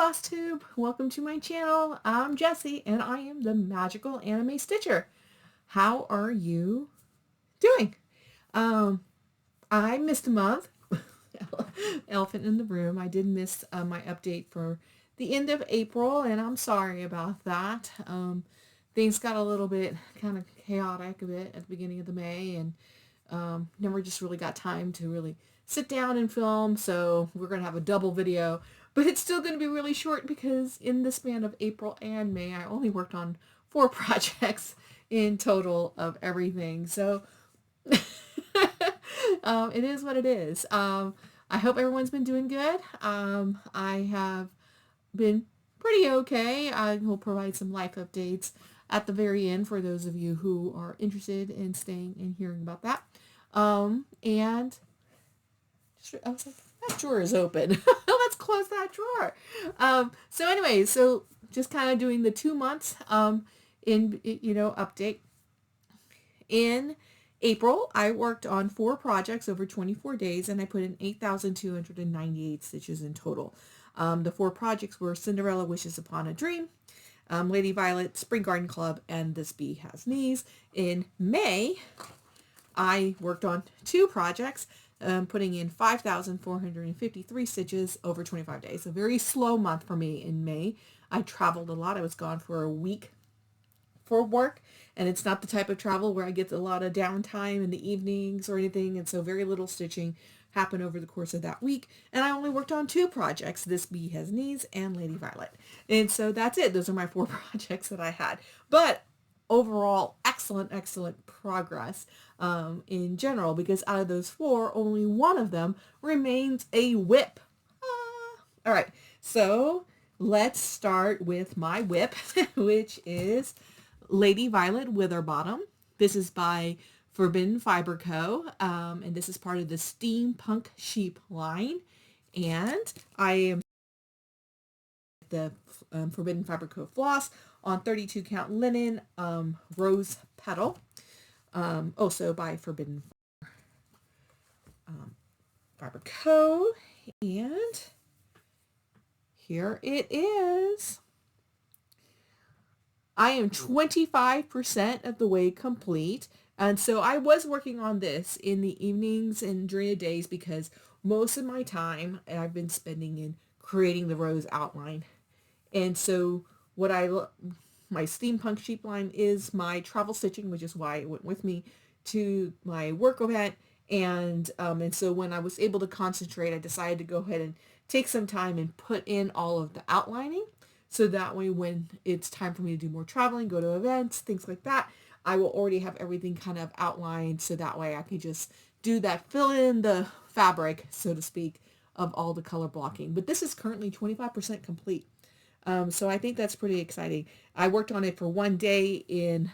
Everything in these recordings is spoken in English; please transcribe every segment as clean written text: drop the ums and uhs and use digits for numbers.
Flosstube. Welcome to my channel. I'm Jessie and I am the magical anime stitcher. How are you doing? I missed a month. Elephant in the room. I did miss my update for the end of April and I'm sorry about that. Things got a little bit kind of chaotic a bit at the beginning of the May and never just really got time to really sit down and film, so we're going to have a double video, but it's still going to be really short because in the span of April and May I only worked on 4 projects in total of everything, so it is what it is. I hope everyone's been doing good. I have been pretty okay. I will provide some life updates at the very end for those of you who are interested in staying and hearing about that. And I was like, that drawer is open. Let's close that drawer. So anyway, so just kind of doing the 2 months update. In April, I worked on 4 projects over 24 days, and I put in 8,298 stitches in total. The 4 projects were Cinderella Wishes Upon a Dream, Lady Violet, Spring Garden Club, and This Bee Has Knees. In May, I worked on 2 projects, putting in 5,453 stitches over 25 days. A very slow month for me in May. I traveled a lot. I was gone for a week for work, and it's not the type of travel where I get a lot of downtime in the evenings or anything, and so very little stitching happened over the course of that week, and I only worked on 2 projects, This Bee Has Knees and Lady Violet. And so that's it. Those are my 4 projects that I had. But overall, excellent progress in general, because out of those 4, only one of them remains a whip. All right, so let's start with my whip, which is Lady Violet Witherbottom. This is by Forbidden Fiber Co. And this is part of the Steampunk Sheep line. And I am the Forbidden Fiber Co. floss on 32 count linen, rose petal, also by Forbidden Fiber Co. And here it is. I am 25% of the way complete. And so I was working on this in the evenings and during the days because most of my time I've been spending in creating the rose outline. And so my steampunk sheep line is my travel stitching, which is why it went with me to my work event. And so when I was able to concentrate, I decided to go ahead and take some time and put in all of the outlining. So that way when it's time for me to do more traveling, go to events, things like that, I will already have everything kind of outlined. So that way I can just do that, fill in the fabric, so to speak, of all the color blocking. But this is currently 25% complete. So I think that's pretty exciting. I worked on it for 1 day in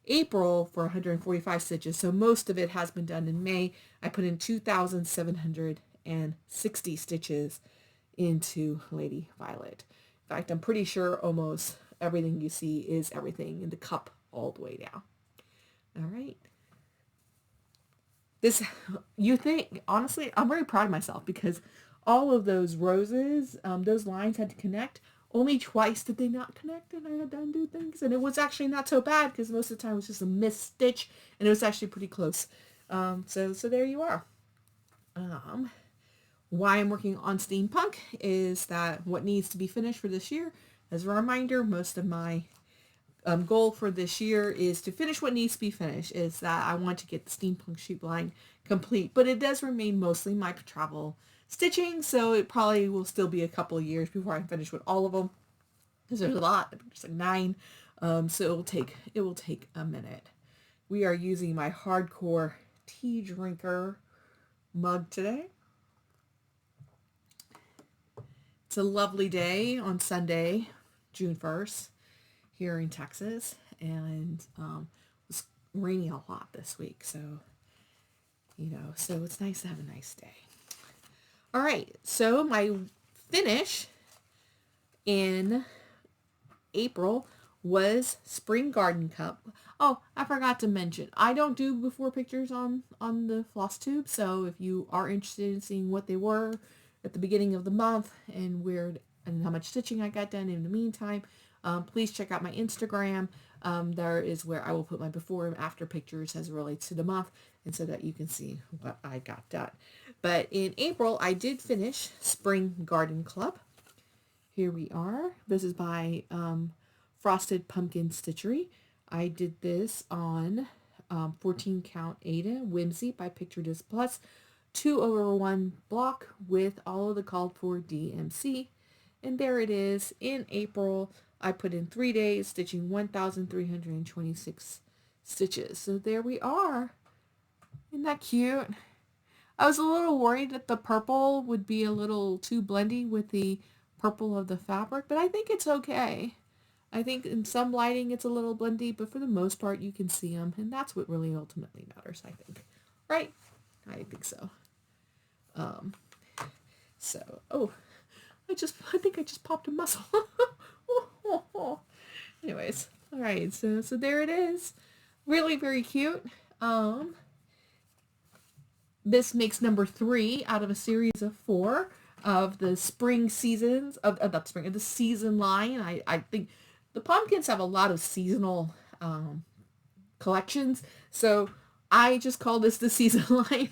April for 145 stitches. So most of it has been done in May. I put in 2,760 stitches into Lady Violet. In fact, I'm pretty sure almost everything you see is everything in the cup all the way down. All right. This, you think, honestly, I'm very proud of myself because all of those roses, those lines had to connect. Only twice did they not connect, and I had to undo things. And it was actually not so bad because most of the time it was just a missed stitch, and it was actually pretty close. So there you are. Why I'm working on steampunk is that what needs to be finished for this year. As a reminder, most of my goal for this year is to finish what needs to be finished, is that I want to get the steampunk sheep line complete, but it does remain mostly my travel stitching, so it probably will still be a couple of years before I finish with all of them, because there's a lot. There's like 9, so it will take a minute. We are using my hardcore tea drinker mug today. It's a lovely day on Sunday, June 1st, here in Texas, and it was raining a lot this week, so so it's nice to have a nice day. All right, so my finish in April was Spring Garden Cup. Oh, I forgot to mention, I don't do before pictures on the Flosstube, so if you are interested in seeing what they were at the beginning of the month and where and how much stitching I got done in the meantime, please check out my Instagram. There is where I will put my before and after pictures as it relates to the month, and so that you can see what I got done. But in April, I did finish Spring Garden Club. Here we are. This is by Frosted Pumpkin Stitchery. I did this on 14 count Aida, Whimsey by Picture Disc Plus, 2/1 block with all of the called for DMC. And there it is. In April, I put in 3 days, stitching 1,326 stitches. So there we are. Isn't that cute? I was a little worried that the purple would be a little too blendy with the purple of the fabric, but I think it's okay. I think in some lighting it's a little blendy, but for the most part you can see them, and that's what really ultimately matters, I think. Right? I think so. I think I just popped a muscle. Anyways, all right, so there it is. Really very cute. This makes number 3 out of a series of 4 of the spring seasons of the season line. I think the pumpkins have a lot of seasonal collections, so I just call this the season line.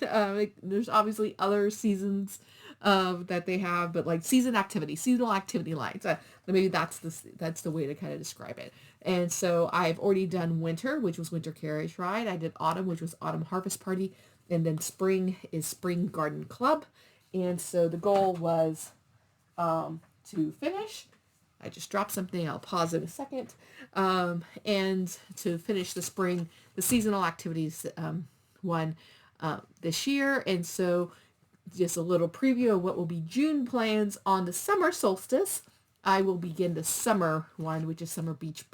There's obviously other seasons that they have, but like seasonal activity lines. Maybe that's the way to kind of describe it. And so I've already done winter, which was Winter Carriage Ride. I did autumn, which was Autumn Harvest Party, and then spring is Spring Garden Club. And so the goal was to finish. I just dropped something. I'll pause in a second. And to finish the seasonal activities one this year. And so just a little preview of what will be June plans on the summer solstice. I will begin the summer one, which is Summer Beach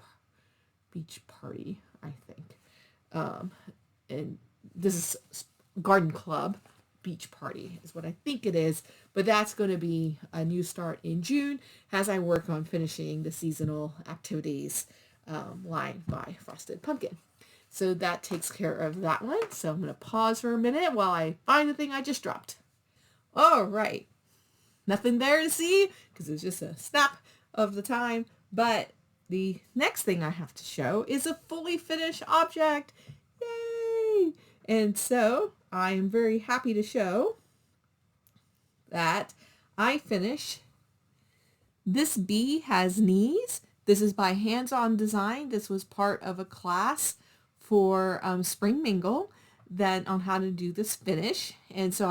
Party, I think. And this is Garden Club Beach Party is what I think it is. But that's going to be a new start in June as I work on finishing the seasonal activities line by Frosted Pumpkin. So that takes care of that one. So I'm going to pause for a minute while I find the thing I just dropped. All right. Nothing there to see because it was just a snap of the time. But the next thing I have to show is a fully finished object. Yay! And so I am very happy to show that I finished This Bee Has Knees. This is by Hands On Design. This was part of a class for Spring Mingle on how to do this finish. And so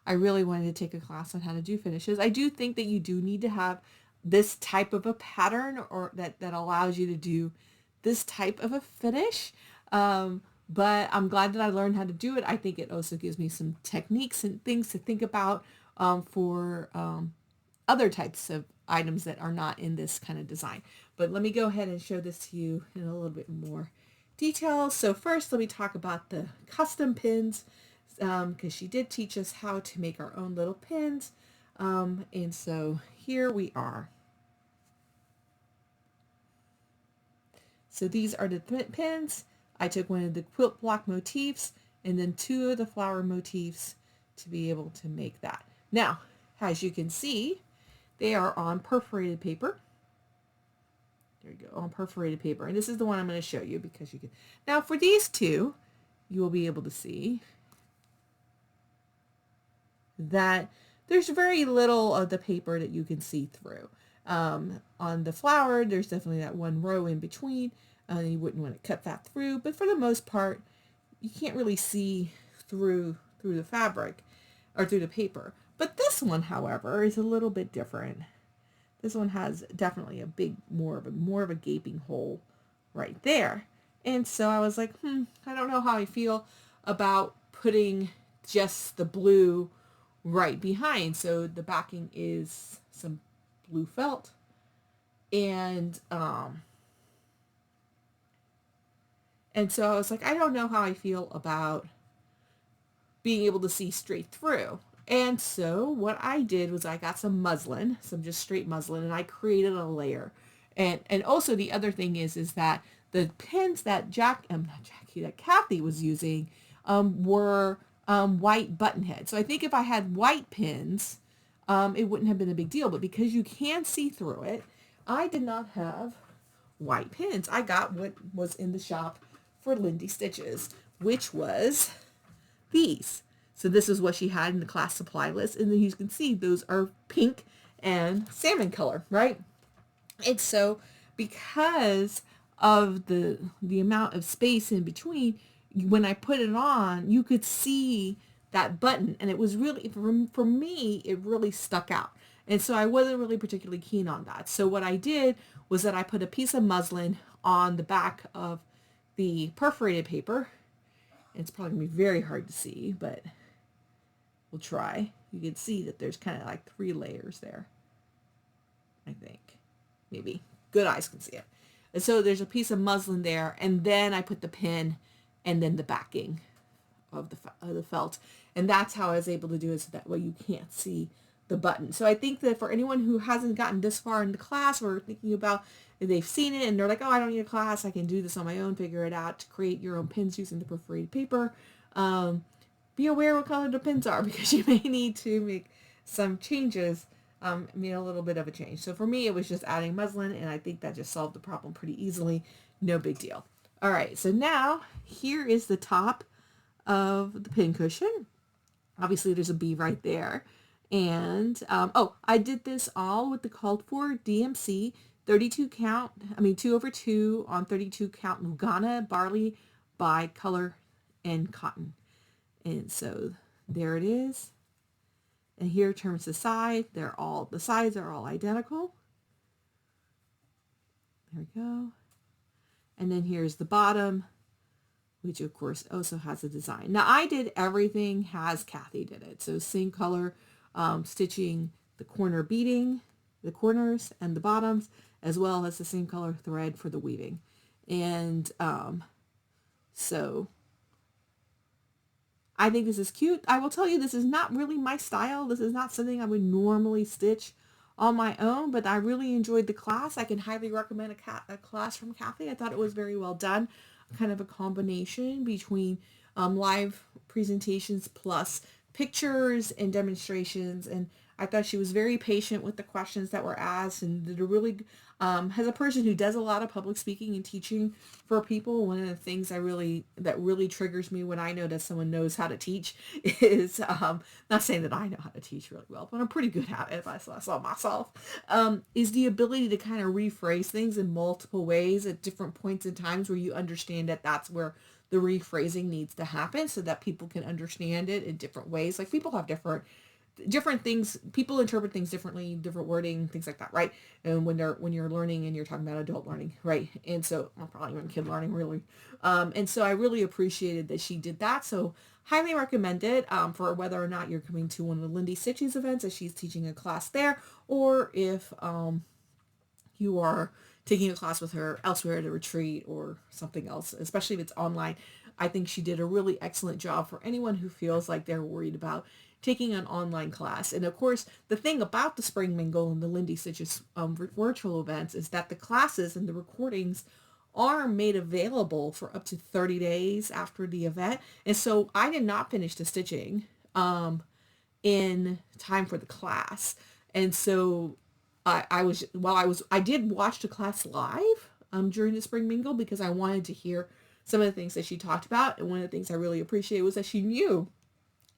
I really wanted to take a class on how to do finishes. I do think that you do need to have this type of a pattern or that allows you to do this type of a finish. But I'm glad that I learned how to do it. I think it also gives me some techniques and things to think about for other types of items that are not in this kind of design. But let me go ahead and show this to you in a little bit more detail. So first, let me talk about the custom pins because she did teach us how to make our own little pins. And so here we are. So these are the pins. I took one of the quilt block motifs and then 2 of the flower motifs to be able to make that. Now, as you can see, they are on perforated paper. There you go, on perforated paper. And this is the one I'm going to show you because you can. Now for these 2, you will be able to see that there's very little of the paper that you can see through. On the flower, there's definitely that one row in between. You wouldn't want to cut that through, but for the most part, you can't really see through the fabric or through the paper. But this one, however, is a little bit different. This one has definitely a big, more of a gaping hole right there. And so I was like, I don't know how I feel about putting just the blue right behind. So the backing is some blue felt. And so I was like, I don't know how I feel about being able to see straight through. And so what I did was I got some muslin, some just straight muslin, and I created a layer. And also the other thing is that the pins that that Kathy was using were white button heads. So I think if I had white pins, it wouldn't have been a big deal. But because you can see through it, I did not have white pins. I got what was in the shop for Lindy Stitches, which was these. So this is what she had in the class supply list. And then you can see those are pink and salmon color, right? And so because of the amount of space in between, when I put it on, you could see that button. And it was really, for me, it really stuck out. And so I wasn't really particularly keen on that. So what I did was that I put a piece of muslin on the back of the perforated paper. It's probably going to be very hard to see, but we'll try. You can see that there's kind of like 3 layers there, I think. Maybe. Good eyes can see it. And so there's a piece of muslin there, and then I put the pin and then the backing of the felt. And that's how I was able to do it, so that way you can't see the button. So I think that for anyone who hasn't gotten this far into class or thinking about if they've seen it and they're like, oh, I don't need a class, I can do this on my own, figure it out to create your own pins using the perforated paper. Be aware what color the pins are, because you may need to make some changes, a little bit of a change. So for me, it was just adding muslin, and I think that just solved the problem pretty easily. No big deal. All right, so now here is the top of the pin cushion. Obviously, there's a B right there. And, I did this all with the called for DMC 32 count, 2/2 on 32 count Lugana, Barley by color and cotton. And so there it is. And here turns the side. The sides are all identical. There we go. And then here's the bottom, which of course also has a design. Now I did everything as Kathy did it. So same color, stitching the corner beading, the corners and the bottoms, as well as the same color thread for the weaving. And so I think this is cute. I will tell you, this is not really my style. This is not something I would normally stitch on my own, but I really enjoyed the class. I can highly recommend a class from Kathy. I thought it was very well done. Kind of a combination between live presentations plus pictures and demonstrations, and I thought she was very patient with the questions that were asked, and did a really, as a person who does a lot of public speaking and teaching for people, one of the things that really triggers me when I know that someone knows how to teach is, not saying that I know how to teach really well, but I'm pretty good at it if I saw myself, is the ability to kind of rephrase things in multiple ways at different points in times where you understand that that's where the rephrasing needs to happen, so that people can understand it in different ways. Like, people have different things, people interpret things differently, different wording, things like that, right? And when you're learning and you're talking about adult learning, right? And so, well, probably even kid learning, really. And so I really appreciated that she did that. So highly recommend it, for whether or not you're coming to one of the Lindy Stitches events, as she's teaching a class there, or if you are taking a class with her elsewhere at a retreat or something else, especially if it's online. I think she did a really excellent job for anyone who feels like they're worried about taking an online class. And of course, the thing about the Spring Mingle and the Lindy Stitches virtual events is that the classes and the recordings are made available for up to 30 days after the event. And so I did not finish the stitching in time for the class. And so I did watch the class live during the Spring Mingle, because I wanted to hear some of the things that she talked about. And one of the things I really appreciated was that she knew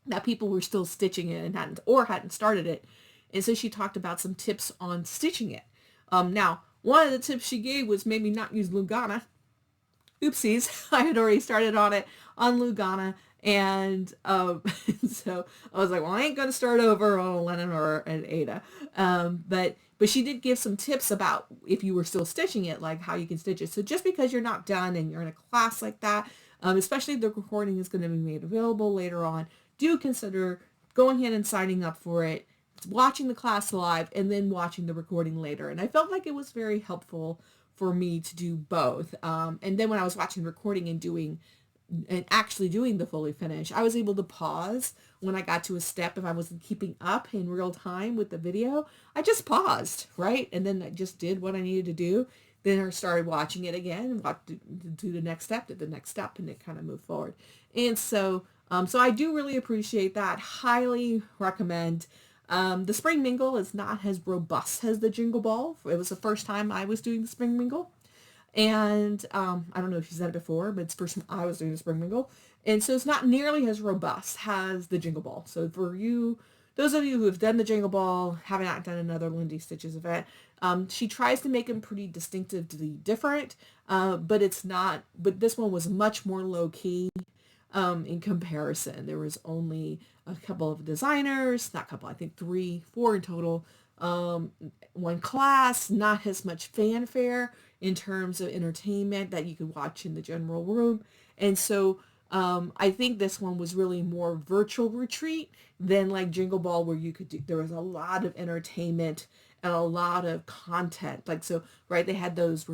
that people were still stitching it and hadn't started it. And so she talked about some tips on stitching it. Now, one of the tips she gave was maybe not use Lugana. Oopsies, I had already started on it on Lugana. And so I was like, well, I ain't going to start over on Lennon or an Aida. But she did give some tips about if you were still stitching it, like how you can stitch it. So just because you're not done and you're in a class like that, especially if the recording is going to be made available later on, do consider going ahead and signing up for it, watching the class live, and then watching the recording later. And I felt like it was very helpful for me to do both. And then when I was watching the recording and actually doing the fully finish, I was able to pause when I got to a step. If I wasn't keeping up in real time with the video, I just paused, right? And then I just did what I needed to do. Then I started watching it again and do the next step, and it kind of moved forward. And so I do really appreciate that. Highly recommend The Spring Mingle is not as robust as the Jingle Ball. It was the first time I was doing the Spring Mingle. And I don't know if she's done it before, but it's the first time I was doing the Spring Mingle. And so it's not nearly as robust as the Jingle Ball. So for you, those of you who have done the Jingle Ball, have not done another Lindy Stitches event, she tries to make them pretty distinctively different, but it's not, but this one was much more low-key in comparison. There was only a couple of designers, not a couple, I think 3, 4 in total, one class, not as much fanfare in terms of entertainment that you could watch in the general room. And so I think this one was really more virtual retreat than like Jingle Ball, where you could do, there was a lot of entertainment and a lot of content. Like, so, right, they had those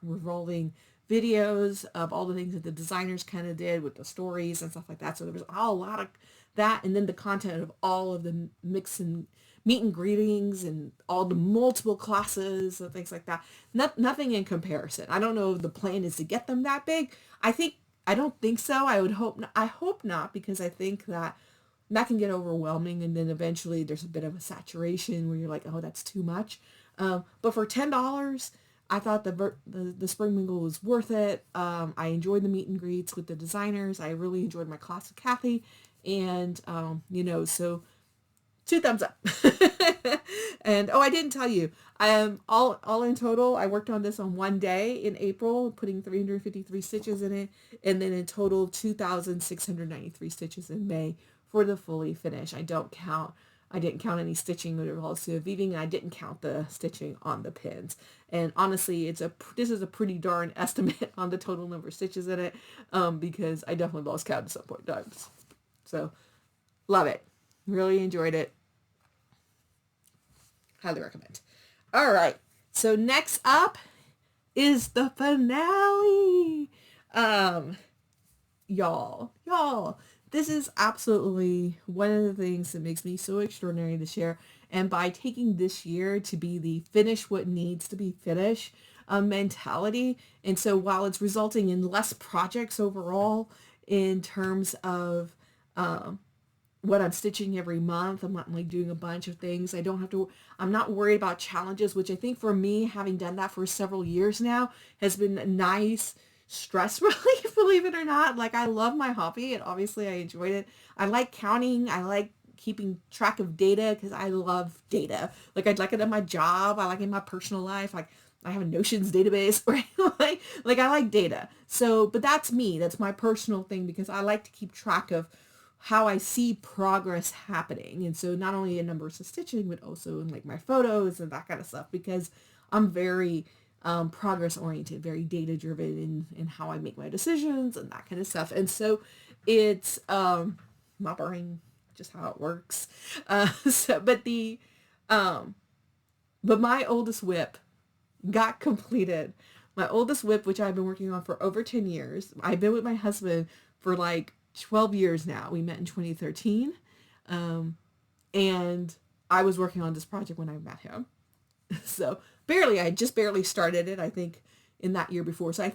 revolving videos of all the things that the designers kind of did with the stories and stuff like that. So there was a lot of that, and then the content of all of the mix and meet and greetings and all the multiple classes and things like that. Nothing in comparison. I don't know if the plan is to get them that big. I don't think so. I hope not, because I think that can get overwhelming, and then eventually there's a bit of a saturation where you're like, oh, that's too much. But for $10, I thought the Spring Mingle was worth it. I enjoyed the meet and greets with the designers. I really enjoyed my class with Kathy, and so 2 thumbs up. And I didn't tell you, all in total, I worked on this on one day in April, putting 353 stitches in it, and then in total 2,693 stitches in May for the fully finish. I didn't count any stitching with regards to weaving, and I didn't count the stitching on the pins. And honestly, this is a pretty darn estimate on the total number of stitches in it, because I definitely lost count at some point in time. So, love it. Really enjoyed it. Highly recommend. All right. So next up is the finale. Y'all, this is absolutely one of the things that makes me so extraordinary to share. And by taking this year to be the finish what needs to be finished mentality. And so while it's resulting in less projects overall in terms of what I'm stitching every month, I'm not like doing a bunch of things. I'm not worried about challenges, which I think for me, having done that for several years now, has been a nice stress relief, believe it or not. Like, I love my hobby, and obviously I enjoyed it. I like counting. I like keeping track of data because I love data. Like, I'd like it in my job. I like it in my personal life. Like, I have a Notions database, right? like I like data. So, but that's me. That's my personal thing, because I like to keep track of how I see progress happening. And so not only in numbers of stitching, but also in like my photos and that kind of stuff, because I'm very progress oriented, very data driven in how I make my decisions and that kind of stuff. And so it's my brain, just how it works. But my oldest whip got completed. My oldest whip, which I've been working on for over 10 years. I've been with my husband for like 12 years now. We met in 2013. And I was working on this project when I met him. So I just barely started it, I think, in that year before. So I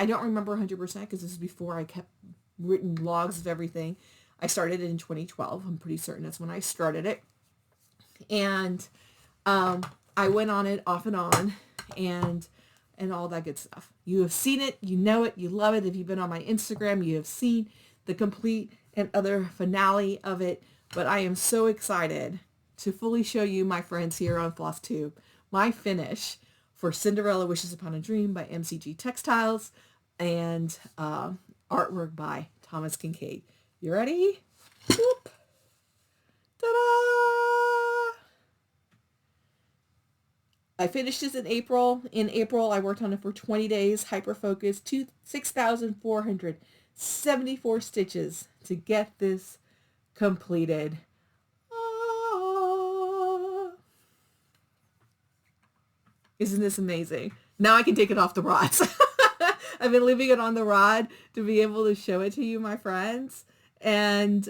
don't remember 100% because this is before I kept written logs of everything. I started it in 2012. I'm pretty certain that's when I started it. And I went on it off and on and all that good stuff. You have seen it, you know it, you love it. If you've been on my Instagram, you have seen the complete and other finale of it. But I am so excited to fully show you, my friends here on Flosstube, my finish for Cinderella Wishes Upon a Dream by MCG Textiles, and artwork by Thomas Kinkaide. You ready? Whoop. Ta-da! I finished this in April. In April, I worked on it for 20 days, hyper-focused, 6,474 stitches to get this completed. Isn't this amazing? Now I can take it off the rods. I've been leaving it on the rod to be able to show it to you, my friends. And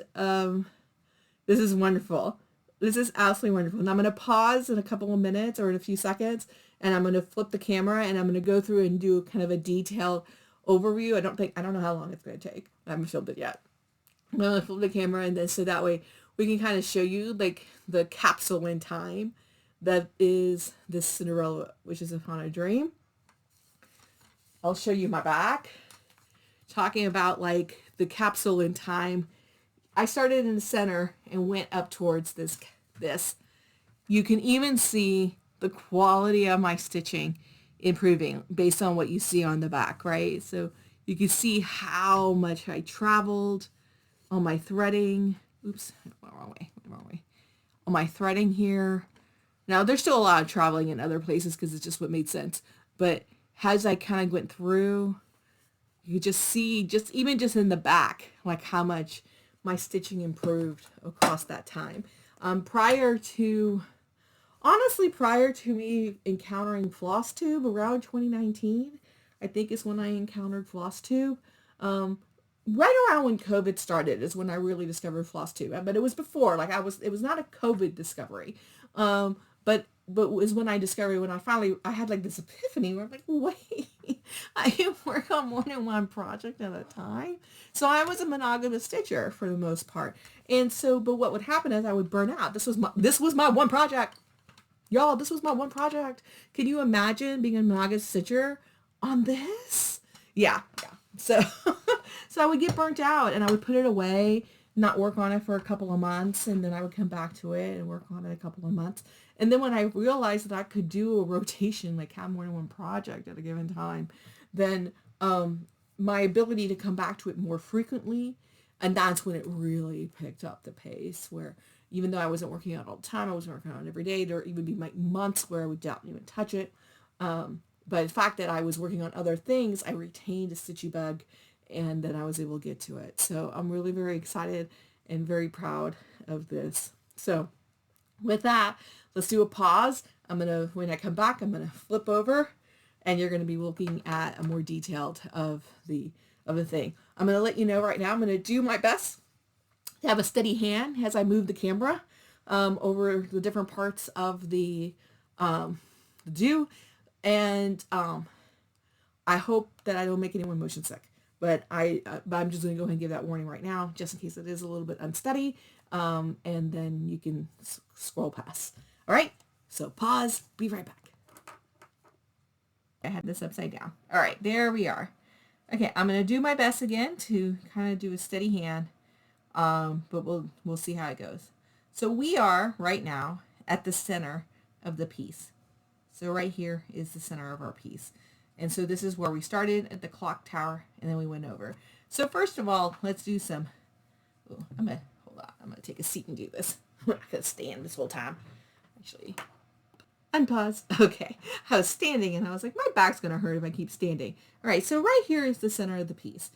this is wonderful. This is absolutely wonderful. And I'm going to pause in a couple of minutes or in a few seconds, and I'm going to flip the camera, and I'm going to go through and do kind of a detailed overview. I don't know how long it's going to take. I haven't filmed it yet. I'm going to flip the camera, and then so that way we can kind of show you like the capsule in time that is this Cinderella Wishes Upon a Dream. I'll show you my back, talking about like the capsule in time. I started in the center and went up towards this. You can even see the quality of my stitching improving based on what you see on the back, right? So you can see how much I traveled on my threading. Oops, wrong way. On my threading here. Now, there's still a lot of traveling in other places because it's just what made sense. But as I kind of went through, you could just see, even just in the back, like how much my stitching improved across that time. Prior to me encountering Flosstube around 2019, I think is when I encountered Flosstube. Right around when COVID started is when I really discovered Flosstube. But it was before, like it was not a COVID discovery. But it was when I discovered, when I had like this epiphany where I'm like, wait, I can work on more than one project at a time. So I was a monogamous stitcher for the most part. And so, but what would happen is I would burn out. This was my one project. Y'all, this was my one project. Can you imagine being a monogamous stitcher on this? Yeah. So, so I would get burnt out and I would put it away, not work on it for a couple of months, and then I would come back to it and work on it a couple of months. And then when I realized that I could do a rotation, like have more than one project at a given time, then my ability to come back to it more frequently, and that's when it really picked up the pace, where even though I wasn't working on it all the time, I wasn't working on it every day, there would even be like months where I would not even touch it. But the fact that I was working on other things, I retained a stitchy bug, and then I was able to get to it. So I'm really very excited and very proud of this. So with that, let's do a pause. When I come back, I'm gonna flip over, and you're gonna be looking at a more detailed of the thing. I'm gonna let you know right now. I'm gonna do my best to have a steady hand as I move the camera over the different parts of the do. And I hope that I don't make anyone motion sick, but I'm just going to go ahead and give that warning right now, just in case it is a little bit unsteady, and then you can scroll past. All right, so pause, be right back. I had this upside down. All right, there we are. Okay, I'm going to do my best again to kind of do a steady hand, but we'll see how it goes. So we are right now at the center of the piece. So right here is the center of our piece. And so this is where we started at the clock tower, and then we went over. So first of all, let's do some, hold on, I'm gonna take a seat and do this. I'm not gonna stand this whole time. Actually, unpause. Okay, I was standing and I was like, my back's gonna hurt if I keep standing. All right, so right here is the center of the piece.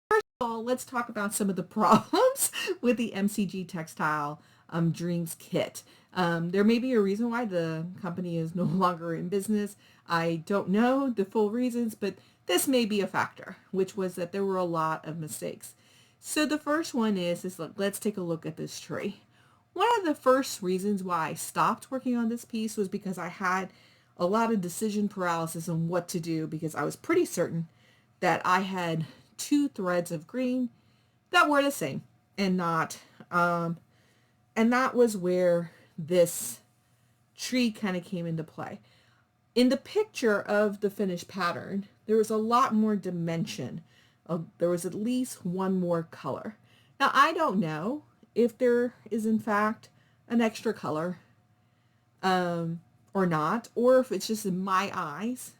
First of all, let's talk about some of the problems with the MCG Textile Dreams kit. There may be a reason why the company is no longer in business. I don't know the full reasons, but this may be a factor, which was that there were a lot of mistakes. So the first one is let's take a look at this tree. One of the first reasons why I stopped working on this piece was because I had a lot of decision paralysis on what to do, because I was pretty certain that I had two threads of green that were the same and not, and that was where this tree kind of came into play. In the picture of the finished pattern, there was a lot more dimension. There was at least one more color. Now, I don't know if there is in fact an extra color or not, or if it's just in my eyes.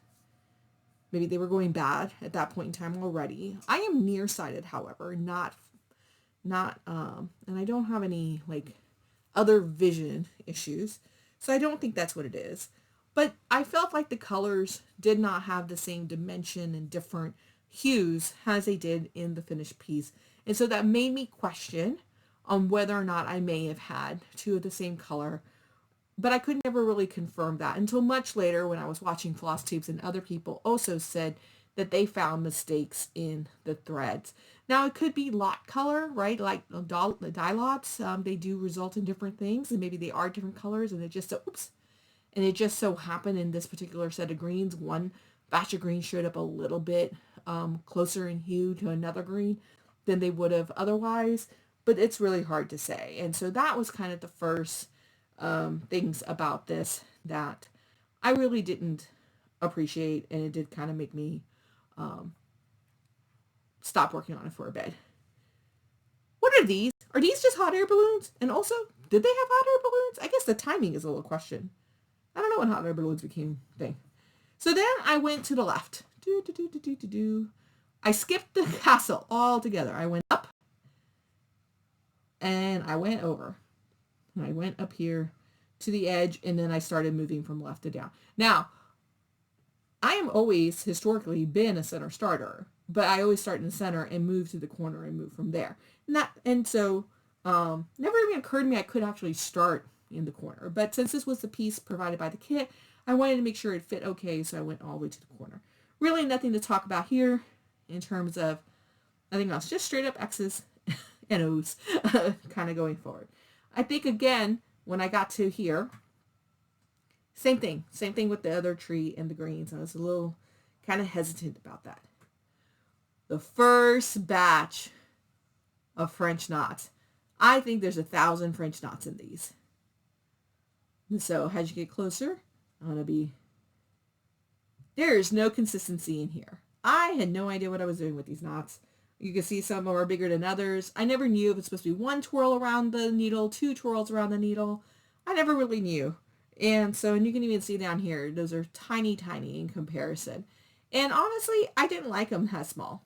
Maybe they were going bad at that point in time already. I am nearsighted, however, not and I don't have any like other vision issues, so I don't think that's what it is. But I felt like the colors did not have the same dimension and different hues as they did in the finished piece, and so that made me question on whether or not I may have had two of the same color. But I could never really confirm that until much later when I was watching Flosstubes, and other people also said that they found mistakes in the threads. Now, it could be lot color, right? Like the dye lots, they do result in different things, and maybe they are different colors, and it just so happened in this particular set of greens, one batch of green showed up a little bit closer in hue to another green than they would have otherwise. but it's really hard to say. And so that was kind of the first things about this that I really didn't appreciate, and it did kind of make me stop working on it for a bit. What are these? Are these just hot air balloons? And also, did they have hot air balloons? I guess the timing is a little question. I don't know when hot air balloons became a thing. So then I went to the left. I skipped the castle altogether. I went up and I went over. And I went up here to the edge, and then I started moving from left to down. Now, I am always historically been a center starter, but I always start in the center and move to the corner and move from there. And so never even occurred to me I could actually start in the corner. But since this was the piece provided by the kit, I wanted to make sure it fit okay, so I went all the way to the corner. Really nothing to talk about here in terms of nothing else, just straight up X's and O's kind of going forward. I think, again, when I got to here, same thing with the other tree and the greens. I was a little kind of hesitant about that. The first batch of French knots. I think there's 1,000 French knots in these. And so as you get closer, I'm going to be... There's no consistency in here. I had no idea what I was doing with these knots. You can see some of them are bigger than others. I never knew if it's supposed to be one twirl around the needle, two twirls around the needle. I never really knew. And so, and you can even see down here, those are tiny, tiny in comparison. And honestly, I didn't like them that small.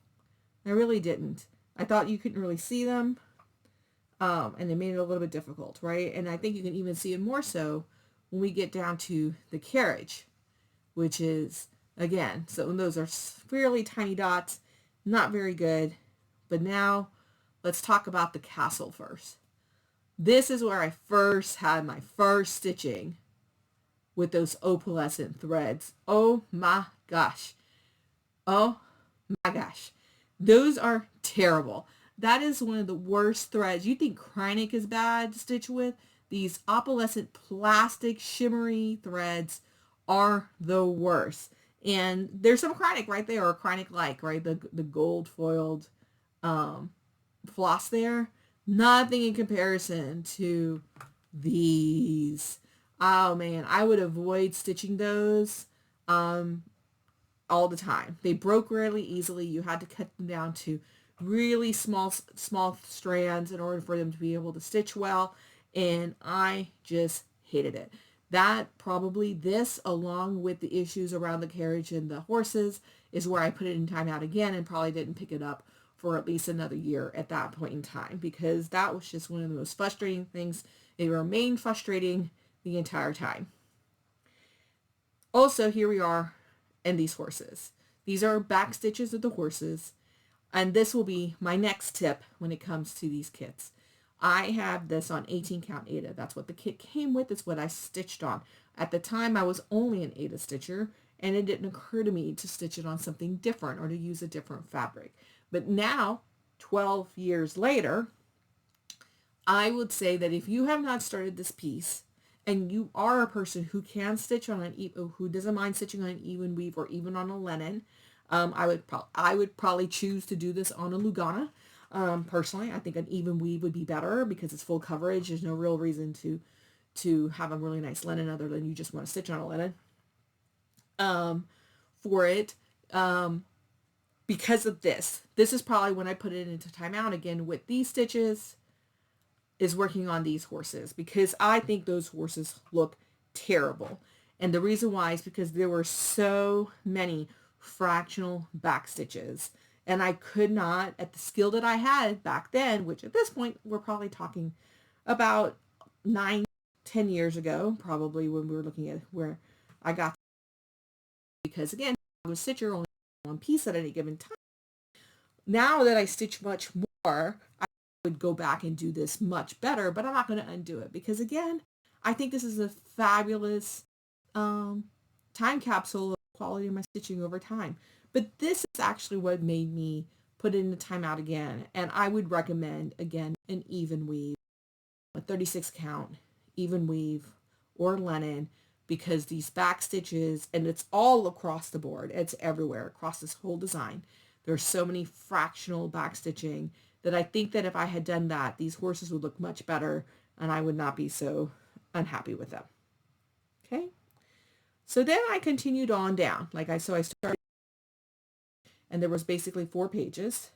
I really didn't. I thought you couldn't really see them. And it made it a little bit difficult, right? And I think you can even see it more so when we get down to the carriage, which is, again, so those are fairly tiny dots, not very good. But now let's talk about the castle first. This is where I first had my first stitching with those opalescent threads. Oh my gosh. Oh my gosh. Those are terrible. That is one of the worst threads. You think Kreinik is bad to stitch with? These opalescent plastic shimmery threads are the worst. And there's some Kreinik right there, or Kreinik-like, right? The gold foiled floss there. Nothing in comparison to these. Oh man, I would avoid stitching those all the time. They broke really easily. You had to cut them down to really small strands in order for them to be able to stitch well, and I just hated it. That probably, this along with the issues around the carriage and the horses, is where I put it in timeout again and probably didn't pick it up for at least another year at that point in time, because that was just one of the most frustrating things. It remained frustrating the entire time. Also, here we are in these horses. These are back stitches of the horses, and this will be my next tip when it comes to these kits. I have this on 18 count Aida. That's what the kit came with. It's what I stitched on. At the time, I was only an Aida stitcher, and it didn't occur to me to stitch it on something different or to use a different fabric. But now, 12 years later, I would say that if you have not started this piece, and you are a person who can stitch on who doesn't mind stitching on an even weave or even on a linen, I would probably choose to do this on a Lugana. Personally, I think an even weave would be better because it's full coverage. There's no real reason to have a really nice linen other than you just want to stitch on a linen for it. Because of this is probably when I put it into timeout again with these stitches, is working on these horses, because I think those horses look terrible. And the reason why is because there were so many fractional back stitches, and I could not, at the skill that I had back then, which at this point we're probably talking about 9-10 years ago, probably, when we were looking at where I got, because again, I was a stitcher only one piece at any given time. Now that I stitch much more, I would go back and do this much better, but I'm not going to undo it, because again, I think this is a fabulous time capsule of quality of my stitching over time. But this is actually what made me put it in the timeout again, and I would recommend, again, an even weave, a 36 count even weave or linen, because these back stitches, and it's all across the board, it's everywhere across this whole design, there's so many fractional back stitching that I think that if I had done that, these horses would look much better and I would not be so unhappy with them. Okay. So then I continued on down. So I started, and there was basically 4 pages.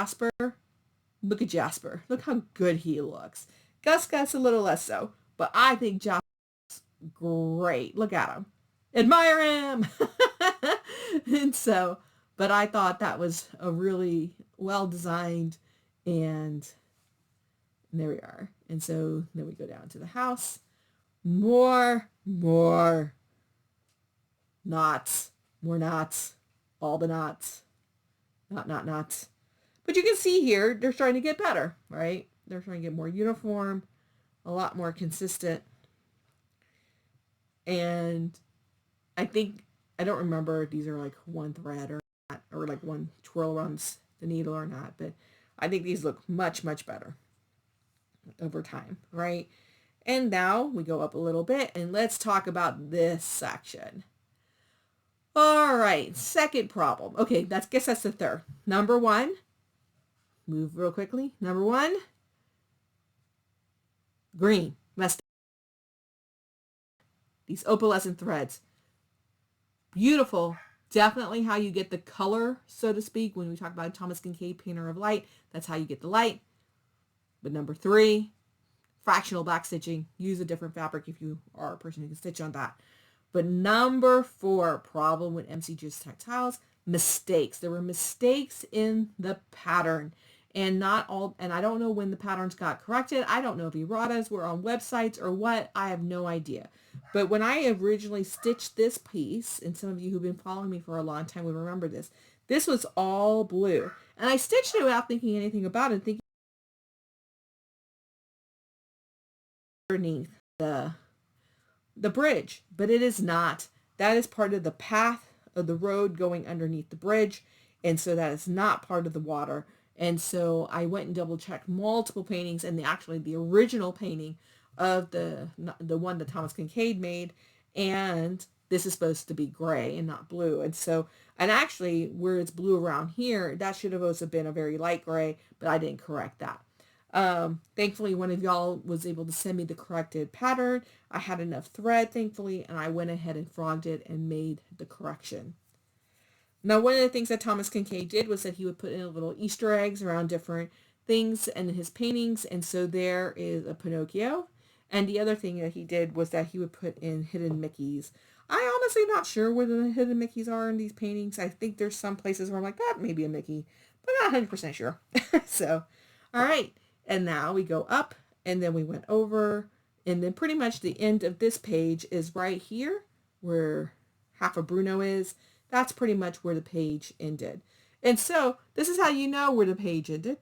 Jasper, look at Jasper. Look how good he looks. Gus a little less so, but I think Jasper's great. Look at him. Admire him. And so, but I thought that was a really well designed, and there we are. And so then we go down to the house. More knots, more knots, all the knots, knots. But you can see here, they're starting to get better, right? They're trying to get more uniform, a lot more consistent. And I think, I don't remember if these are like one thread or not, or like one twirl around the needle or not, but I think these look much better over time, right? And now we go up a little bit and let's talk about this section. All right, second problem. Okay, guess that's the third. Number 1, move real quickly. Number 1, green. These opalescent threads. Beautiful. Definitely how you get the color, so to speak. When we talk about Thomas Kinkaide, painter of light, that's how you get the light. But number 3, fractional back stitching. Use a different fabric if you are a person who can stitch on that. But number 4, problem with MCG Textiles, mistakes. There were mistakes in the pattern. And not all, and I don't know when the patterns got corrected. I don't know if erratas were on websites or what. I have no idea. But when I originally stitched this piece, and some of you who've been following me for a long time will remember this, this was all blue. And I stitched it without thinking anything about it, thinking underneath the bridge, but it is not. That is part of the path of the road going underneath the bridge, and so that is not part of the water. And so I went and double checked multiple paintings, and the original painting of the one that Thomas Kinkaide made, and this is supposed to be gray and not blue. And so, and actually where it's blue around here, that should have also been a very light gray, but I didn't correct that. Thankfully, one of y'all was able to send me the corrected pattern. I had enough thread, thankfully, and I went ahead and frogged it and made the correction. Now, one of the things that Thomas Kinkaide did was that he would put in little Easter eggs around different things in his paintings. And so there is a Pinocchio. And the other thing that he did was that he would put in hidden Mickeys. I'm honestly not sure where the hidden Mickeys are in these paintings. I think there's some places where I'm like, that may be a Mickey, but not 100% sure. So, all right. And now we go up, and then we went over, and then pretty much the end of this page is right here where half of Bruno is. That's pretty much where the page ended. And so this is how you know where the page ended.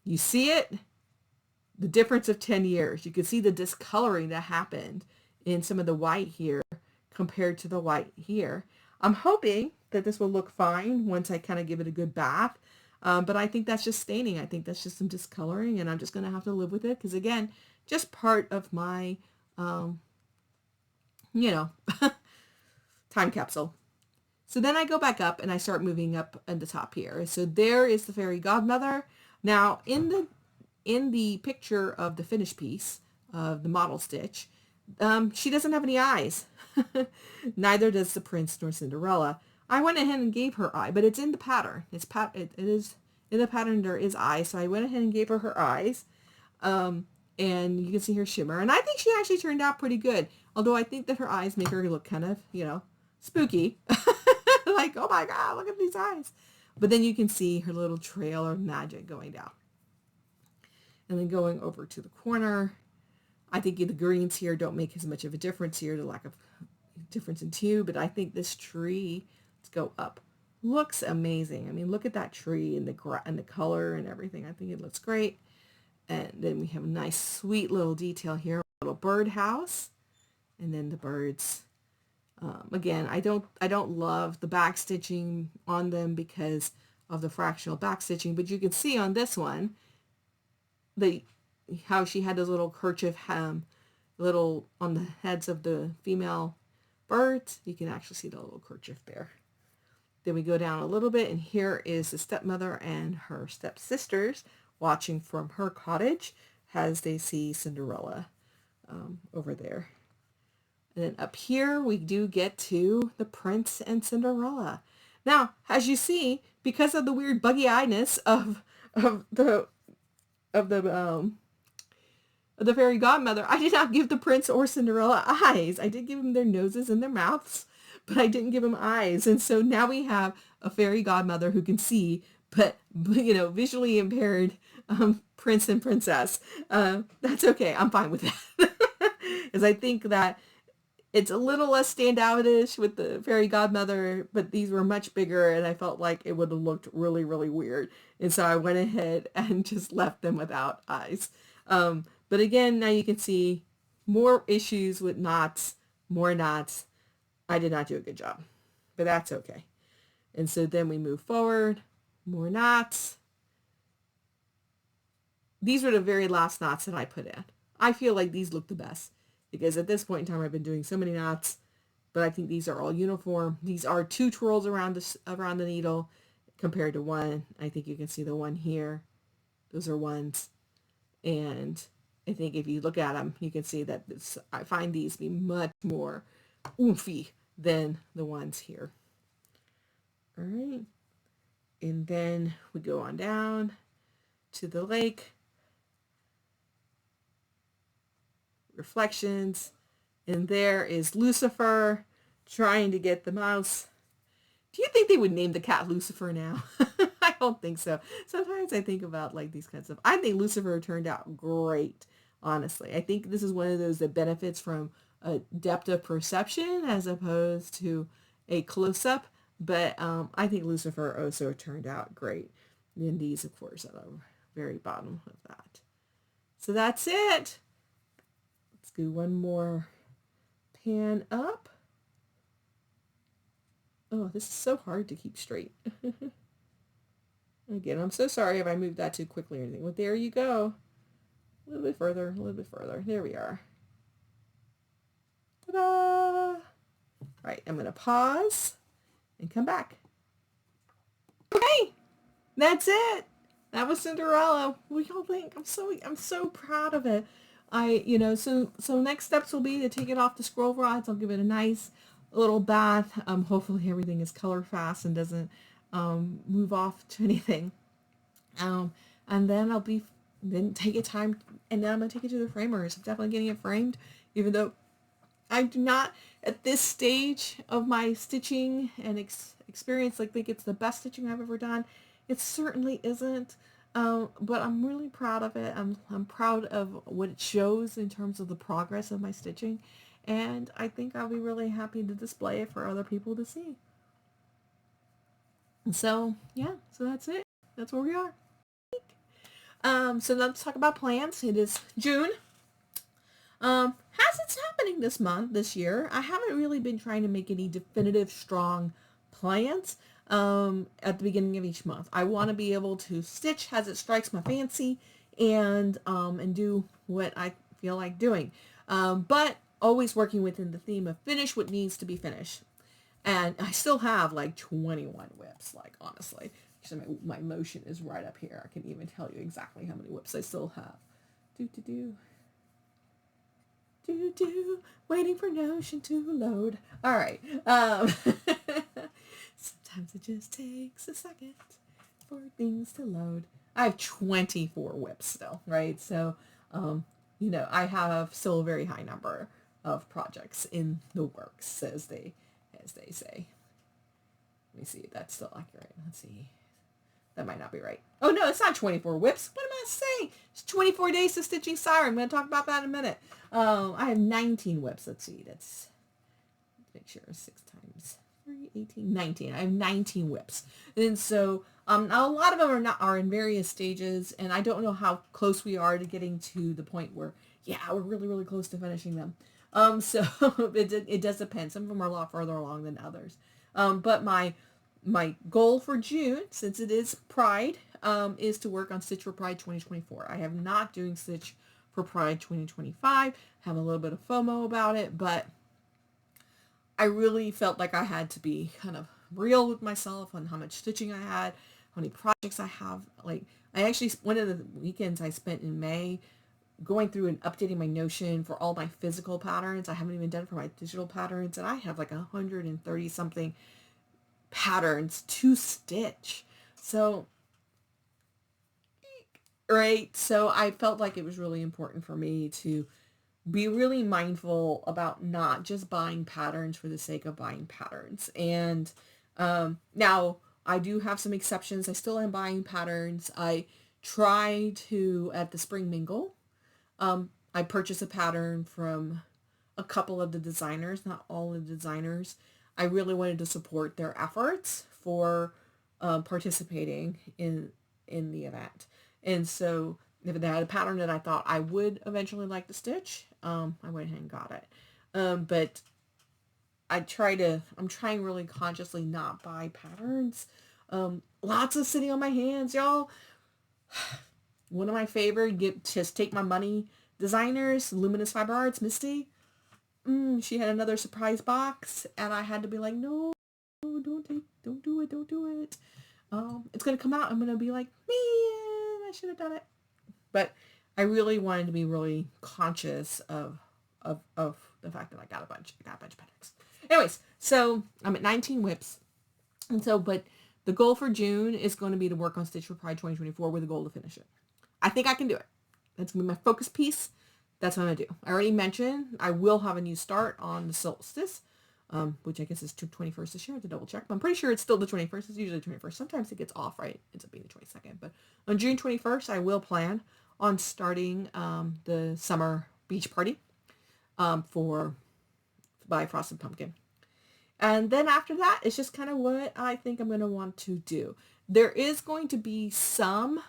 You see it? The difference of 10 years. You can see the discoloring that happened in some of the white here compared to the white here. I'm hoping that this will look fine once I kind of give it a good bath. But I think that's just staining. I think that's just some discoloring, and I'm just going to have to live with it because, again, just part of my, time capsule. So then I go back up and I start moving up at the top here. So there is the fairy godmother. Now, in the picture of the finished piece of the model stitch, she doesn't have any eyes. Neither does the prince nor Cinderella. I went ahead and gave her eye, but it's in the pattern. It is in the pattern. There is eyes, so I went ahead and gave her eyes, and you can see her shimmer. And I think she actually turned out pretty good. Although I think that her eyes make her look kind of, spooky, like, oh my God, look at these eyes. But then you can see her little trail of magic going down, and then going over to the corner. I think the greens here don't make as much of a difference here, the lack of difference in two. But I think this tree. Let's go up. Looks amazing. I mean, look at that tree and the color and everything. I think it looks great. And then we have a nice, sweet little detail here, a little birdhouse, and then the birds Again, I don't love the back stitching on them because of the fractional back stitching, but you can see on this one how she had those little kerchief little on the heads of the female birds. You can actually see the little kerchief there. Then we go down a little bit, and here is the stepmother and her stepsisters watching from her cottage as they see Cinderella over there. And then up here, we do get to the Prince and Cinderella. Now, as you see, because of the weird buggy-eyedness of the fairy godmother, I did not give the Prince or Cinderella eyes. I did give them their noses and their mouths, but I didn't give them eyes. And so now we have a fairy godmother who can see, but visually impaired prince and princess. That's okay. I'm fine with that. Because I think that it's a little less standout-ish with the fairy godmother, but these were much bigger, and I felt like it would have looked really, really weird. And so I went ahead and just left them without eyes. But again, now you can see more issues with knots, more knots. I did not do a good job, but that's okay. And so then we move forward, more knots. These were the very last knots that I put in. I feel like these look the best because at this point in time, I've been doing so many knots, but I think these are all uniform. These are 2 twirls around the needle compared to 1. I think you can see the one here. Those are 1s. And I think if you look at them, you can see that I find these to be much more oomphy than the ones here. All right. And then we go on down to the lake. Reflections. And there is Lucifer trying to get the mouse. Do you think they would name the cat Lucifer now? I don't think so. Sometimes I think about like these kinds of, I think Lucifer turned out great, honestly. I think this is one of those that benefits from a depth of perception as opposed to a close-up. But I think Lucifer also turned out great. And these, of course, at the very bottom of that. So that's it. Let's do one more pan up. Oh, this is so hard to keep straight. Again, I'm so sorry if I moved that too quickly or anything. But there you go. A little bit further, a little bit further. There we are. Ta-da! All right, I'm going to pause and come back. Okay, that's it. That was Cinderella. What do y'all think? I'm so proud of it. So next steps will be to take it off the scroll rods. I'll give it a nice little bath. Hopefully everything is color fast and doesn't move off to anything. And then then take it time, and then I'm gonna take it to the framers. I'm definitely getting it framed, even though I do not at this stage of my stitching and experience think it's the best stitching I've ever done. It certainly isn't. But I'm really proud of it. I'm proud of what it shows in terms of the progress of my stitching. And I think I'll be really happy to display it for other people to see. And so, yeah, so that's it. That's where we are. So let's talk about plans. It is June. As it's happening this year, I haven't really been trying to make any definitive, strong plans at the beginning of each month. I want to be able to stitch as it strikes my fancy and do what I feel like doing. But always working within the theme of finish what needs to be finished. And I still have like 21 whips, like honestly. Actually, my motion is right up here. I can even tell you exactly how many whips I still have. Waiting for Notion to load. All right. Sometimes it just takes a second for things to load. I have 24 whips still, right? So, I have still a very high number of projects in the works, as they say. Let me see if that's still accurate. Let's see. That might not be right. Oh, no, it's not 24 whips. What am I saying? It's 24 days to stitching Siren. I'm going to talk about that in a minute. I have 19 whips. Let's see. Let's make sure. 6 times 3, 18, 19. I have 19 whips. And so a lot of them are in various stages, and I don't know how close we are to getting to the point where, yeah, we're really, really close to finishing them. So it does depend. Some of them are a lot further along than others. But my goal for June, since it is Pride, is to work on Stitch for Pride 2024. I have not doing Stitch for Pride 2025. Have a little bit of FOMO about it, but I really felt like I had to be kind of real with myself on how much stitching I had, how many projects I have. Like, I actually, one of the weekends I spent in May going through and updating my Notion for all my physical patterns. I haven't even done for my digital patterns, and I have like 130 something patterns to stitch. So, right. So I felt like it was really important for me to be really mindful about not just buying patterns for the sake of buying patterns. And now I do have some exceptions. I still am buying patterns. I try to, at the Spring Mingle, I purchase a pattern from a couple of the designers, not all of the designers. I really wanted to support their efforts for participating in the event. And so if they had a pattern that I thought I would eventually like to stitch, I went ahead and got it. But I'm trying really consciously not buy patterns. Lots of sitting on my hands, y'all. One of my favorite, just take my money designers, Luminous Fiber Arts, Misty. She had another surprise box, and I had to be like, no, don't do it. It's gonna come out. I'm gonna be like, man, I should have done it. But I really wanted to be really conscious of the fact that I got a bunch of patterns. Anyways, so I'm at 19 whips, and so but the goal for June is going to be to work on Stitch for Pride 2024 with a goal to finish it. I think I can do it. That's going to be my focus piece. That's what I'm going to do. I already mentioned I will have a new start on the solstice, which I guess is 21st this year. I have to double check. But I'm pretty sure it's still the 21st. It's usually the 21st. Sometimes it gets off, right? It ends up being the 22nd. But on June 21st, I will plan on starting the summer beach party by Frosted Pumpkin. And then after that, it's just kind of what I think I'm going to want to do. There is going to be some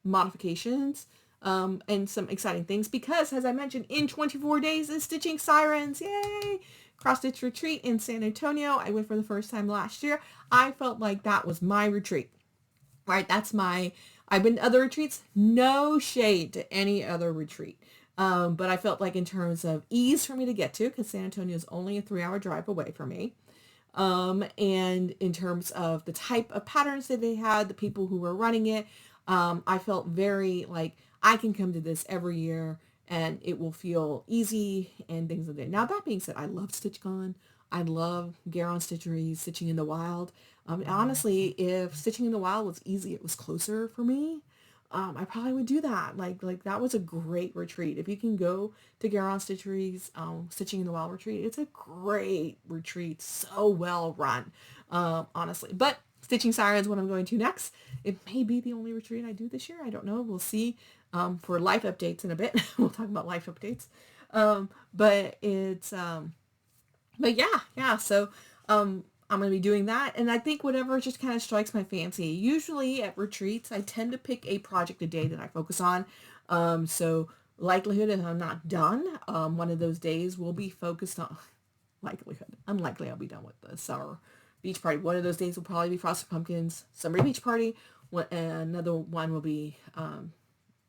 modifications and some exciting things because, as I mentioned, in 24 days is Stitching Sirens. Yay! Cross Stitch Retreat in San Antonio. I went for the first time last year. I felt like that was my retreat. Right? I've been to other retreats. No shade to any other retreat. But I felt like in terms of ease for me to get to, because San Antonio is only a 3-hour drive away from me. And in terms of the type of patterns that they had, the people who were running it, I felt very like I can come to this every year and it will feel easy and things like that. Now, that being said, I love StitchCon. I love Garon Stitchery, Stitching in the Wild. Honestly, if Stitching in the Wild was easy, it was closer for me. I probably would do that. Like that was a great retreat. If you can go to Garon Stitchery's Stitching in the Wild retreat, it's a great retreat. So well run, honestly. But Stitching Sirens is what I'm going to next. It may be the only retreat I do this year. I don't know. We'll see. For life updates in a bit. We'll talk about life updates. But it's, but yeah. So, I'm going to be doing that. And I think whatever just kind of strikes my fancy. Usually at retreats, I tend to pick a project a day that I focus on. So likelihood if I'm not done, one of those days will be focused on unlikely I'll be done with the summer beach party. One of those days will probably be Frosted Pumpkins Summer Beach Party. Another one will be,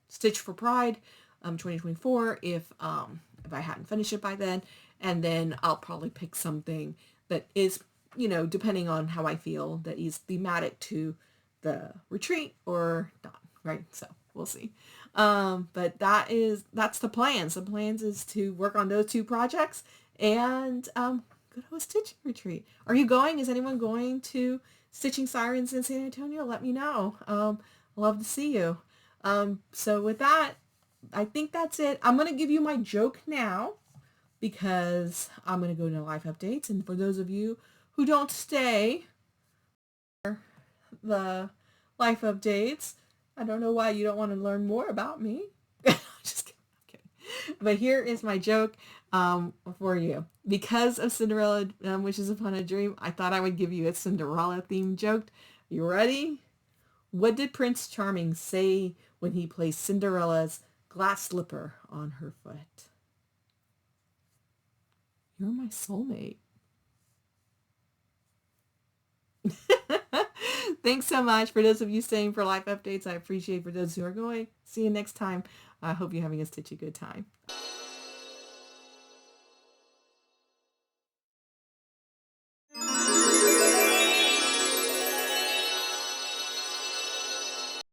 Stitch for Pride, 2024 if I hadn't finished it by then. And then I'll probably pick something that is, depending on how I feel, that is thematic to the retreat or not, right? So we'll see. But that's the plans. The plans is to work on those two projects and go to a stitching retreat. Are you going? Is anyone going to Stitching Sirens in San Antonio? Let me know. Love to see you. So with that, I think that's it. I'm going to give you my joke now because I'm going to go to live updates. And for those of you who don't stay the life updates, I don't know why you don't want to learn more about me. Just kidding. Okay. But here is my joke for you. Because of Cinderella Wishes Upon a Dream, I thought I would give you a Cinderella themed joke. You ready? What did Prince Charming say when he placed Cinderella's glass slipper on her foot? You're my soulmate. Thanks so much for those of you staying for live updates. I appreciate. For those who are going, see you next time. I hope you're having a stitchy good time.